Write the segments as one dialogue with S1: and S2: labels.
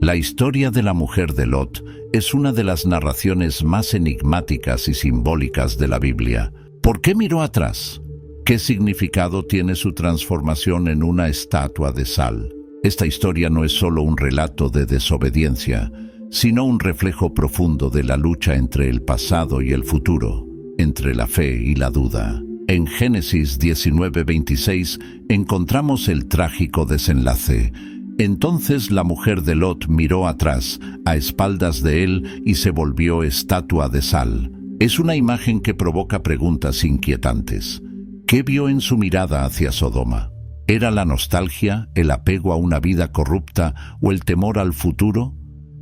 S1: La historia de la mujer de Lot es una de las narraciones más enigmáticas y simbólicas de la Biblia. ¿Por qué miró atrás? ¿Qué significado tiene su transformación en una estatua de sal? Esta historia no es solo un relato de desobediencia, sino un reflejo profundo de la lucha entre el pasado y el futuro, entre la fe y la duda. En Génesis 19:26 encontramos el trágico desenlace. Entonces la mujer de Lot miró atrás, a espaldas de él, y se volvió estatua de sal. Es una imagen que provoca preguntas inquietantes. ¿Qué vio en su mirada hacia Sodoma? ¿Era la nostalgia, el apego a una vida corrupta o el temor al futuro?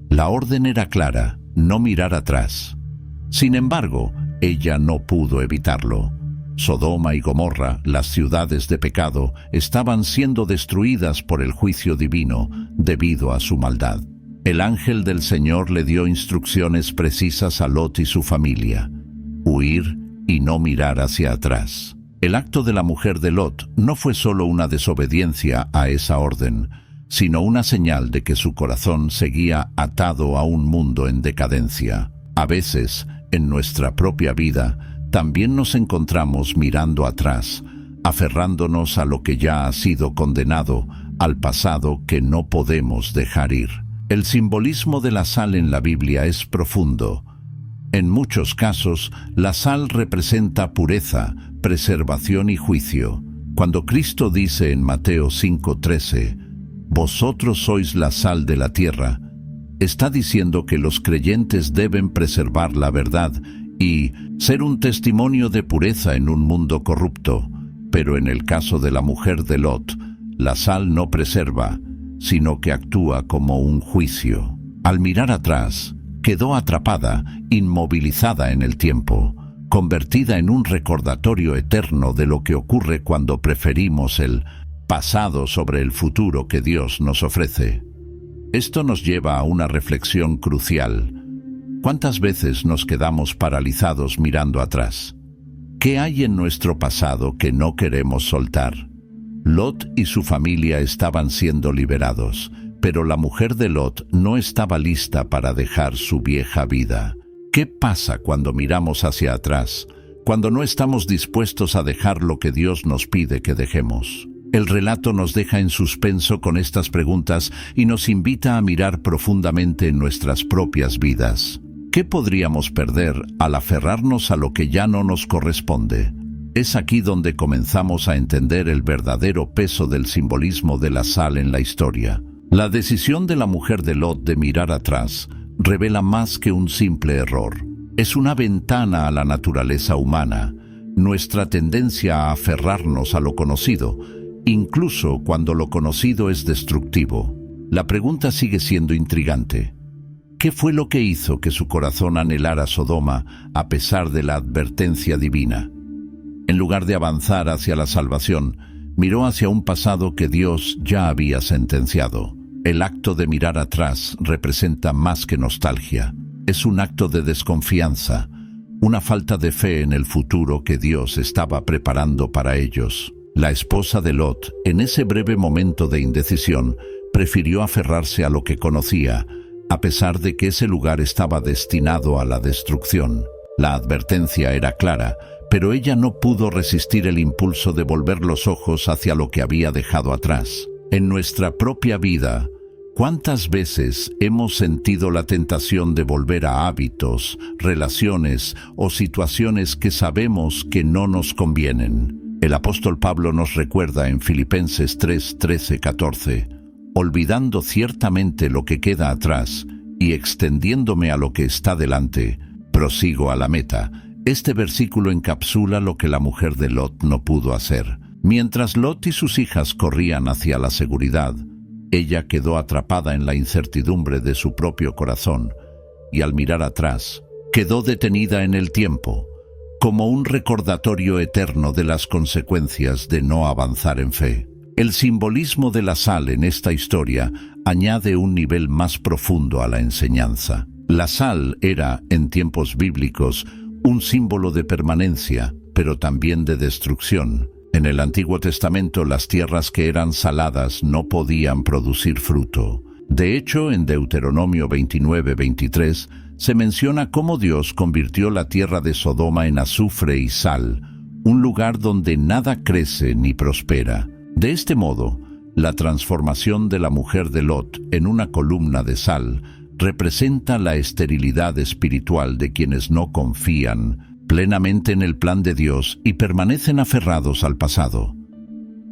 S1: La orden era clara: no mirar atrás. Sin embargo, ella no pudo evitarlo. Sodoma y Gomorra, las ciudades de pecado, estaban siendo destruidas por el juicio divino debido a su maldad. El ángel del Señor le dio instrucciones precisas a Lot y su familia: huir y no mirar hacia atrás. El acto de la mujer de Lot no fue solo una desobediencia a esa orden, sino una señal de que su corazón seguía atado a un mundo en decadencia. A veces, en nuestra propia vida, también nos encontramos mirando atrás, aferrándonos a lo que ya ha sido condenado, al pasado que no podemos dejar ir. El simbolismo de la sal en la Biblia es profundo. En muchos casos, la sal representa pureza, preservación y juicio. Cuando Cristo dice en Mateo 5:13, «Vosotros sois la sal de la tierra», está diciendo que los creyentes deben preservar la verdad y ser un testimonio de pureza en un mundo corrupto. Pero en el caso de la mujer de Lot, la sal no preserva, sino que actúa como un juicio. Al mirar atrás, quedó atrapada, inmovilizada en el tiempo, convertida en un recordatorio eterno de lo que ocurre cuando preferimos el pasado sobre el futuro que Dios nos ofrece. Esto nos lleva a una reflexión crucial. ¿Cuántas veces nos quedamos paralizados mirando atrás? ¿Qué hay en nuestro pasado que no queremos soltar? Lot y su familia estaban siendo liberados, pero la mujer de Lot no estaba lista para dejar su vieja vida. ¿Qué pasa cuando miramos hacia atrás, cuando no estamos dispuestos a dejar lo que Dios nos pide que dejemos? El relato nos deja en suspenso con estas preguntas y nos invita a mirar profundamente en nuestras propias vidas. ¿Qué podríamos perder al aferrarnos a lo que ya no nos corresponde? Es aquí donde comenzamos a entender el verdadero peso del simbolismo de la sal en la historia. La decisión de la mujer de Lot de mirar atrás revela más que un simple error. Es una ventana a la naturaleza humana, nuestra tendencia a aferrarnos a lo conocido, incluso cuando lo conocido es destructivo. La pregunta sigue siendo intrigante. ¿Qué fue lo que hizo que su corazón anhelara Sodoma a pesar de la advertencia divina? En lugar de avanzar hacia la salvación, miró hacia un pasado que Dios ya había sentenciado. El acto de mirar atrás representa más que nostalgia. Es un acto de desconfianza, una falta de fe en el futuro que Dios estaba preparando para ellos. La esposa de Lot, en ese breve momento de indecisión, prefirió aferrarse a lo que conocía, a pesar de que ese lugar estaba destinado a la destrucción. La advertencia era clara, pero ella no pudo resistir el impulso de volver los ojos hacia lo que había dejado atrás. En nuestra propia vida, ¿cuántas veces hemos sentido la tentación de volver a hábitos, relaciones o situaciones que sabemos que no nos convienen? El apóstol Pablo nos recuerda en Filipenses 3:13-14, «Olvidando ciertamente lo que queda atrás y extendiéndome a lo que está delante, prosigo a la meta». Este versículo encapsula lo que la mujer de Lot no pudo hacer. Mientras Lot y sus hijas corrían hacia la seguridad, ella quedó atrapada en la incertidumbre de su propio corazón y al mirar atrás, quedó detenida en el tiempo, como un recordatorio eterno de las consecuencias de no avanzar en fe. El simbolismo de la sal en esta historia añade un nivel más profundo a la enseñanza. La sal era, en tiempos bíblicos, un símbolo de permanencia, pero también de destrucción. En el Antiguo Testamento, las tierras que eran saladas no podían producir fruto. De hecho, en Deuteronomio 29:23 se menciona cómo Dios convirtió la tierra de Sodoma en azufre y sal, un lugar donde nada crece ni prospera. De este modo, la transformación de la mujer de Lot en una columna de sal representa la esterilidad espiritual de quienes no confían plenamente en el plan de Dios y permanecen aferrados al pasado.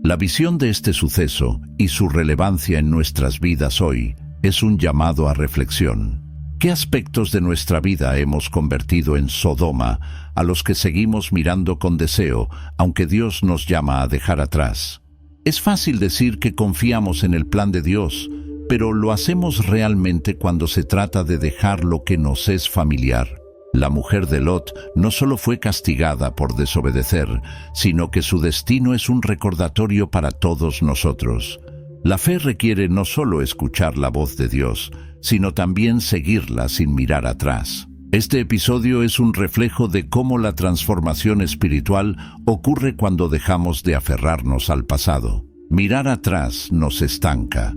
S1: La visión de este suceso y su relevancia en nuestras vidas hoy es un llamado a reflexión. ¿Qué aspectos de nuestra vida hemos convertido en Sodoma, a los que seguimos mirando con deseo, aunque Dios nos llama a dejar atrás? Es fácil decir que confiamos en el plan de Dios, pero ¿lo hacemos realmente cuando se trata de dejar lo que nos es familiar? La mujer de Lot no solo fue castigada por desobedecer, sino que su destino es un recordatorio para todos nosotros. La fe requiere no solo escuchar la voz de Dios, sino también seguirla sin mirar atrás. Este episodio es un reflejo de cómo la transformación espiritual ocurre cuando dejamos de aferrarnos al pasado. Mirar atrás nos estanca,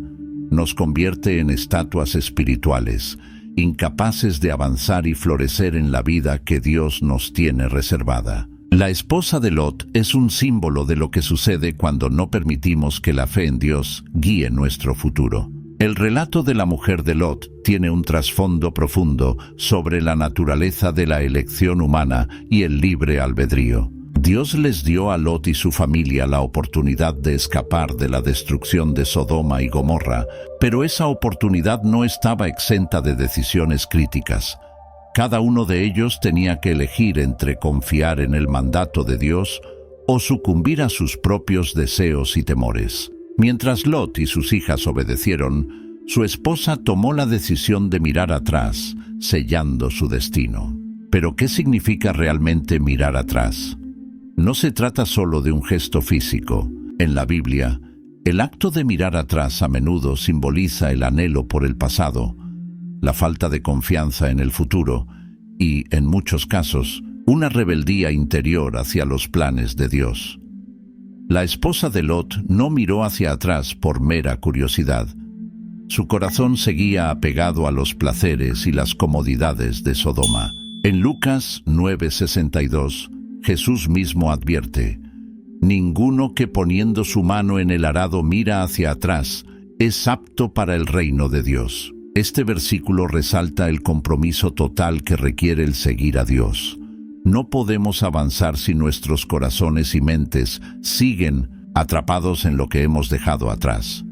S1: nos convierte en estatuas espirituales, incapaces de avanzar y florecer en la vida que Dios nos tiene reservada. La esposa de Lot es un símbolo de lo que sucede cuando no permitimos que la fe en Dios guíe nuestro futuro. El relato de la mujer de Lot tiene un trasfondo profundo sobre la naturaleza de la elección humana y el libre albedrío. Dios les dio a Lot y su familia la oportunidad de escapar de la destrucción de Sodoma y Gomorra, pero esa oportunidad no estaba exenta de decisiones críticas. Cada uno de ellos tenía que elegir entre confiar en el mandato de Dios o sucumbir a sus propios deseos y temores. Mientras Lot y sus hijas obedecieron, su esposa tomó la decisión de mirar atrás, sellando su destino. ¿Pero qué significa realmente mirar atrás? No se trata solo de un gesto físico. En la Biblia, el acto de mirar atrás a menudo simboliza el anhelo por el pasado, la falta de confianza en el futuro y, en muchos casos, una rebeldía interior hacia los planes de Dios. La esposa de Lot no miró hacia atrás por mera curiosidad. Su corazón seguía apegado a los placeres y las comodidades de Sodoma. En Lucas 9:62, Jesús mismo advierte: «Ninguno que poniendo su mano en el arado mira hacia atrás es apto para el reino de Dios». Este versículo resalta el compromiso total que requiere el seguir a Dios. No podemos avanzar si nuestros corazones y mentes siguen atrapados en lo que hemos dejado atrás.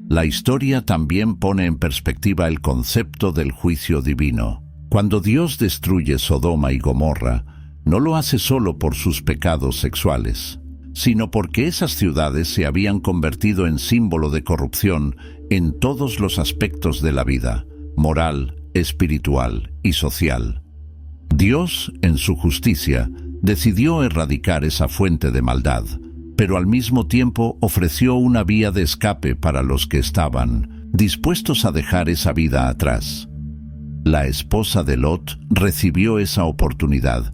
S1: La historia también pone en perspectiva el concepto del juicio divino. Cuando Dios destruye Sodoma y Gomorra, no lo hace solo por sus pecados sexuales, sino porque esas ciudades se habían convertido en símbolo de corrupción en todos los aspectos de la vida, moral, espiritual y social. Dios, en su justicia, decidió erradicar esa fuente de maldad, pero al mismo tiempo ofreció una vía de escape para los que estaban dispuestos a dejar esa vida atrás. La esposa de Lot recibió esa oportunidad,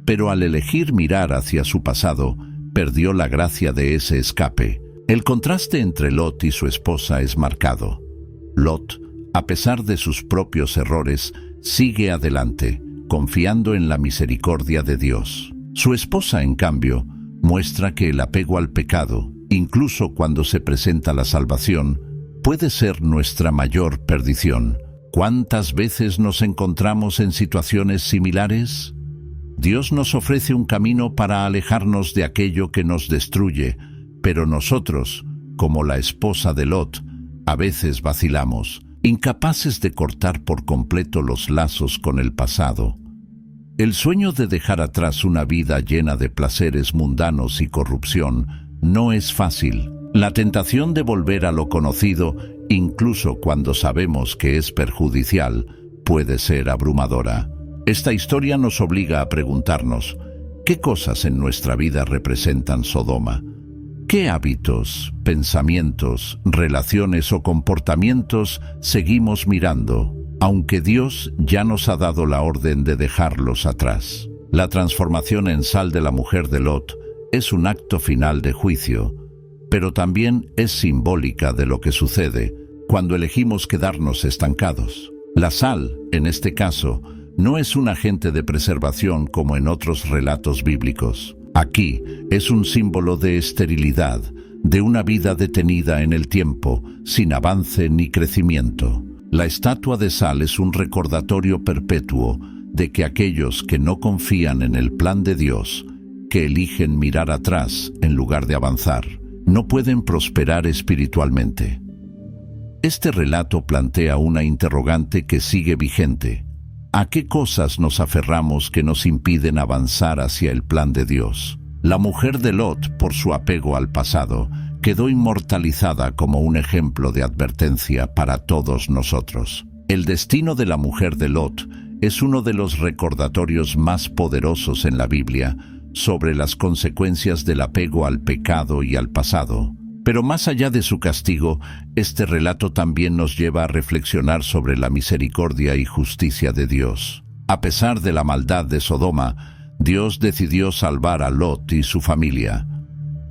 S1: pero al elegir mirar hacia su pasado, perdió la gracia de ese escape. El contraste entre Lot y su esposa es marcado. Lot, a pesar de sus propios errores, sigue adelante, confiando en la misericordia de Dios. Su esposa, en cambio, muestra que el apego al pecado, incluso cuando se presenta la salvación, puede ser nuestra mayor perdición. ¿Cuántas veces nos encontramos en situaciones similares? Dios nos ofrece un camino para alejarnos de aquello que nos destruye, pero nosotros, como la esposa de Lot, a veces vacilamos, incapaces de cortar por completo los lazos con el pasado. El sueño de dejar atrás una vida llena de placeres mundanos y corrupción no es fácil. La tentación de volver a lo conocido, incluso cuando sabemos que es perjudicial, puede ser abrumadora. Esta historia nos obliga a preguntarnos, ¿qué cosas en nuestra vida representan Sodoma? ¿Qué hábitos, pensamientos, relaciones o comportamientos seguimos mirando, aunque Dios ya nos ha dado la orden de dejarlos atrás? La transformación en sal de la mujer de Lot es un acto final de juicio, pero también es simbólica de lo que sucede cuando elegimos quedarnos estancados. La sal, en este caso, no es un agente de preservación como en otros relatos bíblicos. Aquí es un símbolo de esterilidad, de una vida detenida en el tiempo, sin avance ni crecimiento. La estatua de sal es un recordatorio perpetuo de que aquellos que no confían en el plan de Dios, que eligen mirar atrás en lugar de avanzar, no pueden prosperar espiritualmente. Este relato plantea una interrogante que sigue vigente. ¿A qué cosas nos aferramos que nos impiden avanzar hacia el plan de Dios? La mujer de Lot, por su apego al pasado, quedó inmortalizada como un ejemplo de advertencia para todos nosotros. El destino de la mujer de Lot es uno de los recordatorios más poderosos en la Biblia sobre las consecuencias del apego al pecado y al pasado. Pero más allá de su castigo, este relato también nos lleva a reflexionar sobre la misericordia y justicia de Dios. A pesar de la maldad de Sodoma, Dios decidió salvar a Lot y su familia.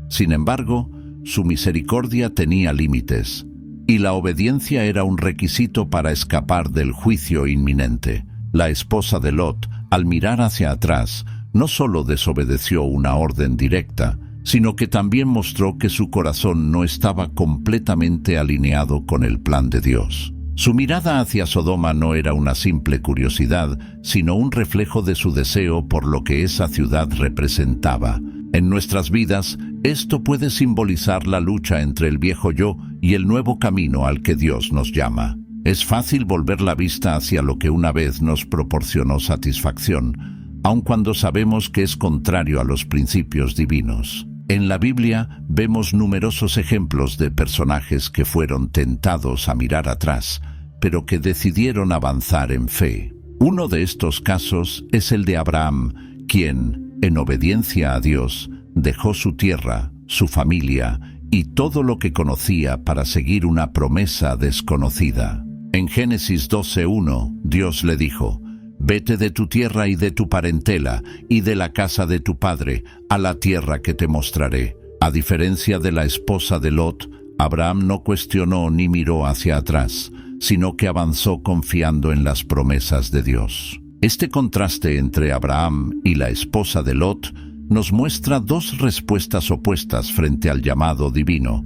S1: Sin embargo, su misericordia tenía límites, y la obediencia era un requisito para escapar del juicio inminente. La esposa de Lot, al mirar hacia atrás, no solo desobedeció una orden directa, sino que también mostró que su corazón no estaba completamente alineado con el plan de Dios. Su mirada hacia Sodoma no era una simple curiosidad, sino un reflejo de su deseo por lo que esa ciudad representaba. En nuestras vidas, esto puede simbolizar la lucha entre el viejo yo y el nuevo camino al que Dios nos llama. Es fácil volver la vista hacia lo que una vez nos proporcionó satisfacción, aun cuando sabemos que es contrario a los principios divinos. En la Biblia vemos numerosos ejemplos de personajes que fueron tentados a mirar atrás, pero que decidieron avanzar en fe. Uno de estos casos es el de Abraham, quien, en obediencia a Dios, dejó su tierra, su familia y todo lo que conocía para seguir una promesa desconocida. En Génesis 12:1, Dios le dijo: «Vete de tu tierra y de tu parentela y de la casa de tu padre a la tierra que te mostraré». A diferencia de la esposa de Lot, Abraham no cuestionó ni miró hacia atrás, sino que avanzó confiando en las promesas de Dios. Este contraste entre Abraham y la esposa de Lot nos muestra dos respuestas opuestas frente al llamado divino,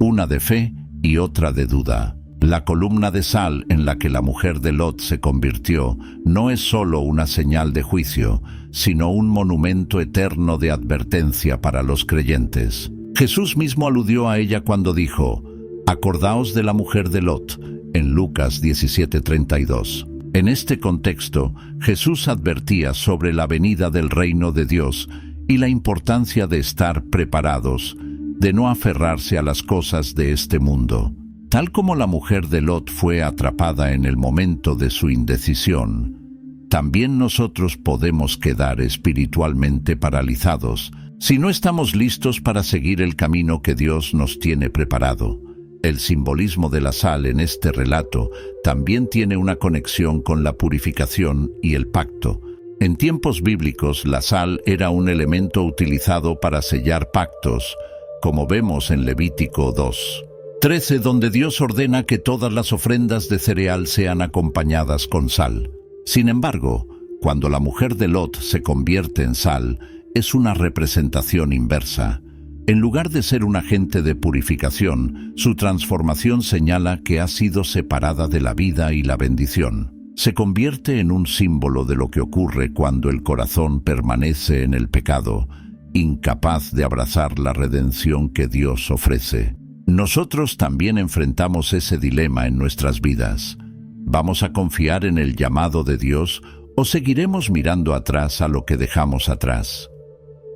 S1: una de fe y otra de duda. La columna de sal en la que la mujer de Lot se convirtió no es solo una señal de juicio, sino un monumento eterno de advertencia para los creyentes. Jesús mismo aludió a ella cuando dijo: «Acordaos de la mujer de Lot», en Lucas 17:32. En este contexto, Jesús advertía sobre la venida del reino de Dios y la importancia de estar preparados, de no aferrarse a las cosas de este mundo. Tal como la mujer de Lot fue atrapada en el momento de su indecisión, también nosotros podemos quedar espiritualmente paralizados si no estamos listos para seguir el camino que Dios nos tiene preparado. El simbolismo de la sal en este relato también tiene una conexión con la purificación y el pacto. En tiempos bíblicos, la sal era un elemento utilizado para sellar pactos, como vemos en Levítico 2:13, donde Dios ordena que todas las ofrendas de cereal sean acompañadas con sal. Sin embargo, cuando la mujer de Lot se convierte en sal, es una representación inversa. En lugar de ser un agente de purificación, su transformación señala que ha sido separada de la vida y la bendición. Se convierte en un símbolo de lo que ocurre cuando el corazón permanece en el pecado, incapaz de abrazar la redención que Dios ofrece. Nosotros también enfrentamos ese dilema en nuestras vidas. ¿Vamos a confiar en el llamado de Dios o seguiremos mirando atrás a lo que dejamos atrás?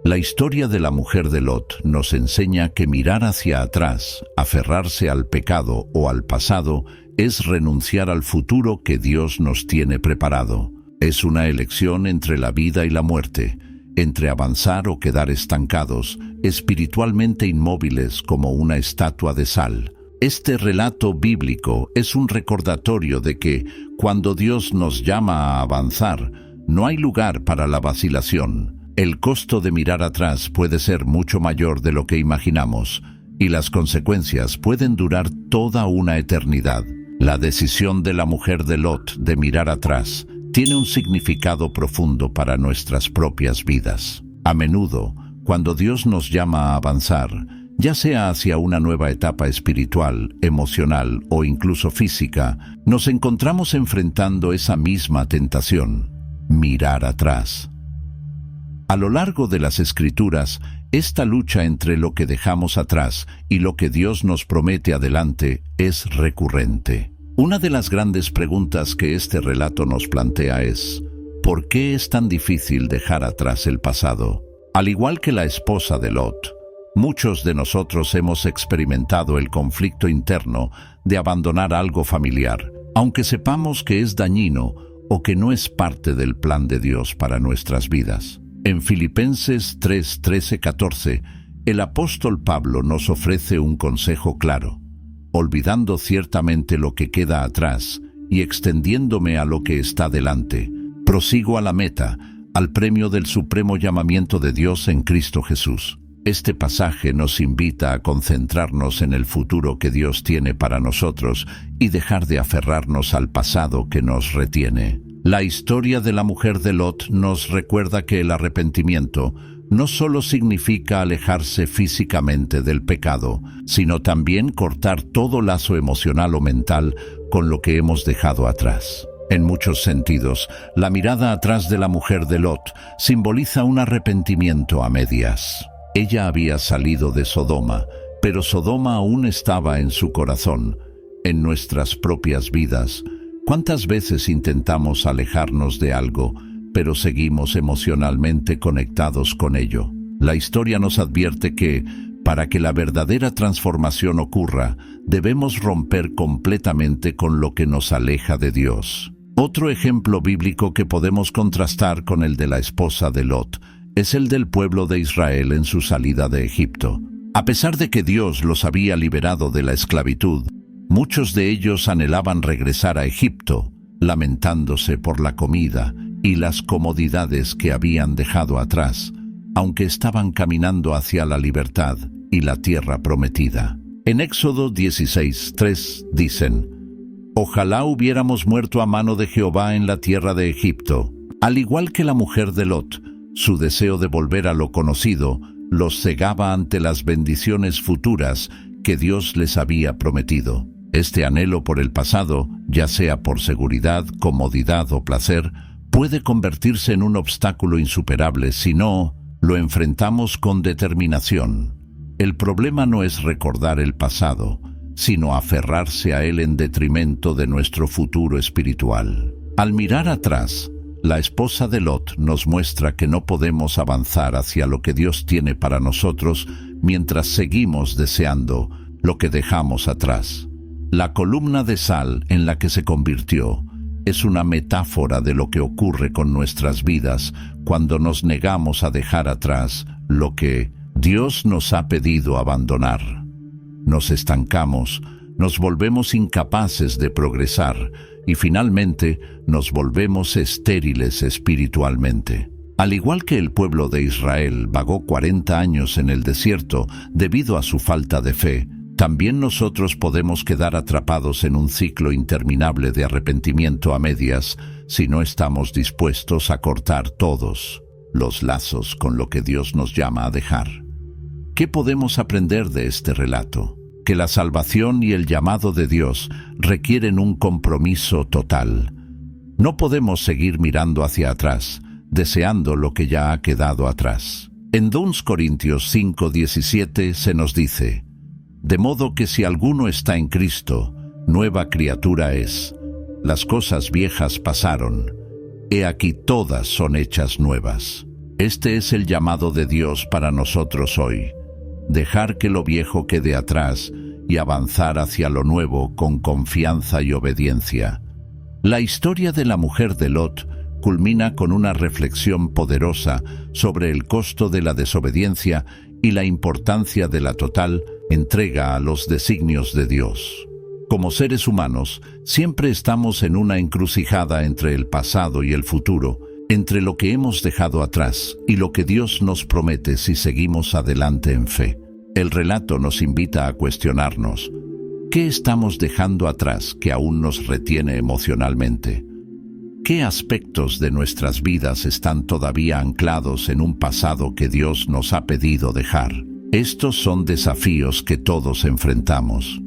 S1: La historia de la mujer de Lot nos enseña que mirar hacia atrás, aferrarse al pecado o al pasado, es renunciar al futuro que Dios nos tiene preparado. Es una elección entre la vida y la muerte, entre avanzar o quedar estancados, espiritualmente inmóviles como una estatua de sal. Este relato bíblico es un recordatorio de que, cuando Dios nos llama a avanzar, no hay lugar para la vacilación. El costo de mirar atrás puede ser mucho mayor de lo que imaginamos, y las consecuencias pueden durar toda una eternidad. La decisión de la mujer de Lot de mirar atrás tiene un significado profundo para nuestras propias vidas. A menudo, cuando Dios nos llama a avanzar, ya sea hacia una nueva etapa espiritual, emocional o incluso física, nos encontramos enfrentando esa misma tentación: mirar atrás. A lo largo de las Escrituras, esta lucha entre lo que dejamos atrás y lo que Dios nos promete adelante es recurrente. Una de las grandes preguntas que este relato nos plantea es: ¿por qué es tan difícil dejar atrás el pasado? Al igual que la esposa de Lot, muchos de nosotros hemos experimentado el conflicto interno de abandonar algo familiar, aunque sepamos que es dañino o que no es parte del plan de Dios para nuestras vidas. En Filipenses 3, 13, 14, el apóstol Pablo nos ofrece un consejo claro: olvidando ciertamente lo que queda atrás y extendiéndome a lo que está delante, prosigo a la meta, al premio del supremo llamamiento de Dios en Cristo Jesús. Este pasaje nos invita a concentrarnos en el futuro que Dios tiene para nosotros y dejar de aferrarnos al pasado que nos retiene. La historia de la mujer de Lot nos recuerda que el arrepentimiento no solo significa alejarse físicamente del pecado, sino también cortar todo lazo emocional o mental con lo que hemos dejado atrás. En muchos sentidos, la mirada atrás de la mujer de Lot simboliza un arrepentimiento a medias. Ella había salido de Sodoma, pero Sodoma aún estaba en su corazón. En nuestras propias vidas, ¿cuántas veces intentamos alejarnos de algo, pero seguimos emocionalmente conectados con ello? La historia nos advierte que, para que la verdadera transformación ocurra, debemos romper completamente con lo que nos aleja de Dios. Otro ejemplo bíblico que podemos contrastar con el de la esposa de Lot es el del pueblo de Israel en su salida de Egipto. A pesar de que Dios los había liberado de la esclavitud, muchos de ellos anhelaban regresar a Egipto, lamentándose por la comida y las comodidades que habían dejado atrás, aunque estaban caminando hacia la libertad y la tierra prometida. En Éxodo 16:3 dicen: «Ojalá hubiéramos muerto a mano de Jehová en la tierra de Egipto». Al igual que la mujer de Lot, su deseo de volver a lo conocido los cegaba ante las bendiciones futuras que Dios les había prometido. Este anhelo por el pasado, ya sea por seguridad, comodidad o placer, puede convertirse en un obstáculo insuperable si no lo enfrentamos con determinación. El problema no es recordar el pasado, sino aferrarse a él en detrimento de nuestro futuro espiritual. Al mirar atrás, la esposa de Lot nos muestra que no podemos avanzar hacia lo que Dios tiene para nosotros mientras seguimos deseando lo que dejamos atrás. La columna de sal en la que se convirtió es una metáfora de lo que ocurre con nuestras vidas cuando nos negamos a dejar atrás lo que Dios nos ha pedido abandonar. Nos estancamos, nos volvemos incapaces de progresar y finalmente nos volvemos estériles espiritualmente. Al igual que el pueblo de Israel vagó 40 años en el desierto debido a su falta de fe, también nosotros podemos quedar atrapados en un ciclo interminable de arrepentimiento a medias si no estamos dispuestos a cortar todos los lazos con lo que Dios nos llama a dejar. ¿Qué podemos aprender de este relato? Que la salvación y el llamado de Dios requieren un compromiso total. No podemos seguir mirando hacia atrás, deseando lo que ya ha quedado atrás. En 2 Corintios 5:17 se nos dice: «De modo que si alguno está en Cristo, nueva criatura es. Las cosas viejas pasaron, he aquí todas son hechas nuevas». Este es el llamado de Dios para nosotros hoy: dejar que lo viejo quede atrás y avanzar hacia lo nuevo con confianza y obediencia. La historia de la mujer de Lot culmina con una reflexión poderosa sobre el costo de la desobediencia y la importancia de la total entrega a los designios de Dios. Como seres humanos, siempre estamos en una encrucijada entre el pasado y el futuro, entre lo que hemos dejado atrás y lo que Dios nos promete si seguimos adelante en fe. El relato nos invita a cuestionarnos: ¿qué estamos dejando atrás que aún nos retiene emocionalmente? ¿Qué aspectos de nuestras vidas están todavía anclados en un pasado que Dios nos ha pedido dejar? Estos son desafíos que todos enfrentamos.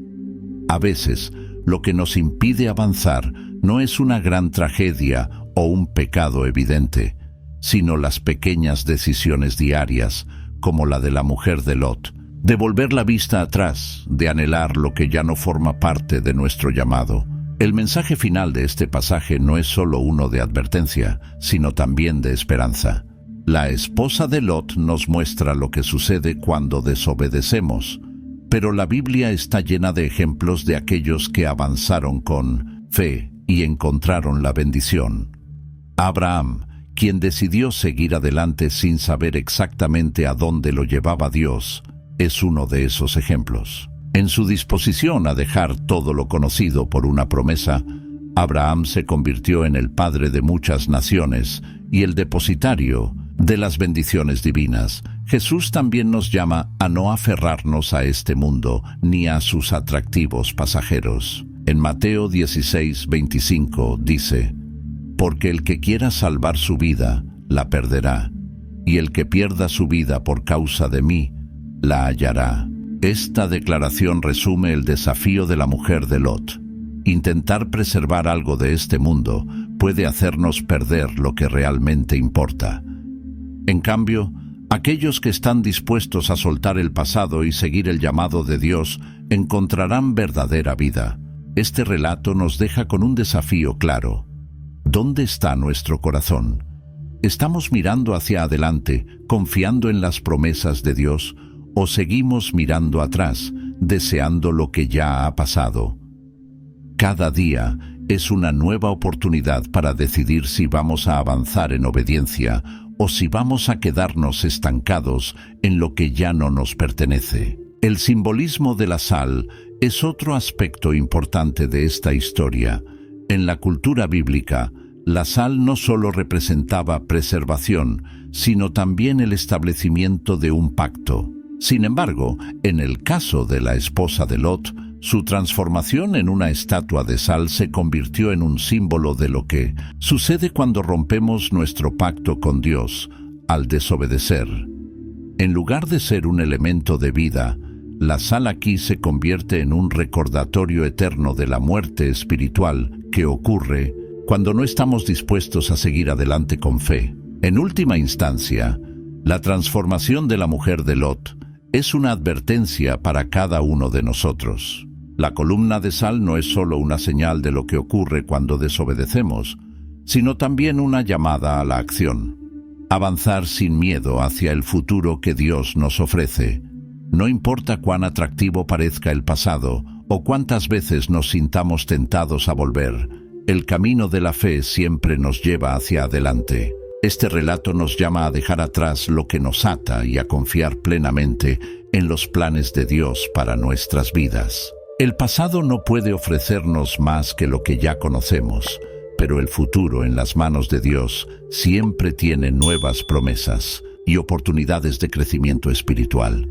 S1: A veces, lo que nos impide avanzar no es una gran tragedia o un pecado evidente, sino las pequeñas decisiones diarias, como la de la mujer de Lot, de volver la vista atrás, de anhelar lo que ya no forma parte de nuestro llamado. El mensaje final de este pasaje no es solo uno de advertencia, sino también de esperanza. La esposa de Lot nos muestra lo que sucede cuando desobedecemos, pero la Biblia está llena de ejemplos de aquellos que avanzaron con fe y encontraron la bendición. Abraham, quien decidió seguir adelante sin saber exactamente a dónde lo llevaba Dios, es uno de esos ejemplos. En su disposición a dejar todo lo conocido por una promesa, Abraham se convirtió en el padre de muchas naciones y el depositario de las bendiciones divinas. Jesús también nos llama a no aferrarnos a este mundo ni a sus atractivos pasajeros. En Mateo 16:25 dice: «Porque el que quiera salvar su vida, la perderá, y el que pierda su vida por causa de mí, la hallará». Esta declaración resume el desafío de la mujer de Lot. Intentar preservar algo de este mundo puede hacernos perder lo que realmente importa. En cambio, aquellos que están dispuestos a soltar el pasado y seguir el llamado de Dios encontrarán verdadera vida. Este relato nos deja con un desafío claro. ¿Dónde está nuestro corazón? ¿Estamos mirando hacia adelante, confiando en las promesas de Dios, o seguimos mirando atrás, deseando lo que ya ha pasado? Cada día es una nueva oportunidad para decidir si vamos a avanzar en obediencia o si vamos a quedarnos estancados en lo que ya no nos pertenece. El simbolismo de la sal es otro aspecto importante de esta historia. En la cultura bíblica, la sal no solo representaba preservación, sino también el establecimiento de un pacto. Sin embargo, en el caso de la esposa de Lot, su transformación en una estatua de sal se convirtió en un símbolo de lo que sucede cuando rompemos nuestro pacto con Dios al desobedecer. En lugar de ser un elemento de vida, la sal aquí se convierte en un recordatorio eterno de la muerte espiritual que ocurre cuando no estamos dispuestos a seguir adelante con fe. En última instancia, la transformación de la mujer de Lot es una advertencia para cada uno de nosotros. La columna de sal no es solo una señal de lo que ocurre cuando desobedecemos, sino también una llamada a la acción. Avanzar sin miedo hacia el futuro que Dios nos ofrece. No importa cuán atractivo parezca el pasado o cuántas veces nos sintamos tentados a volver, el camino de la fe siempre nos lleva hacia adelante. Este relato nos llama a dejar atrás lo que nos ata y a confiar plenamente en los planes de Dios para nuestras vidas. El pasado no puede ofrecernos más que lo que ya conocemos, pero el futuro en las manos de Dios siempre tiene nuevas promesas y oportunidades de crecimiento espiritual.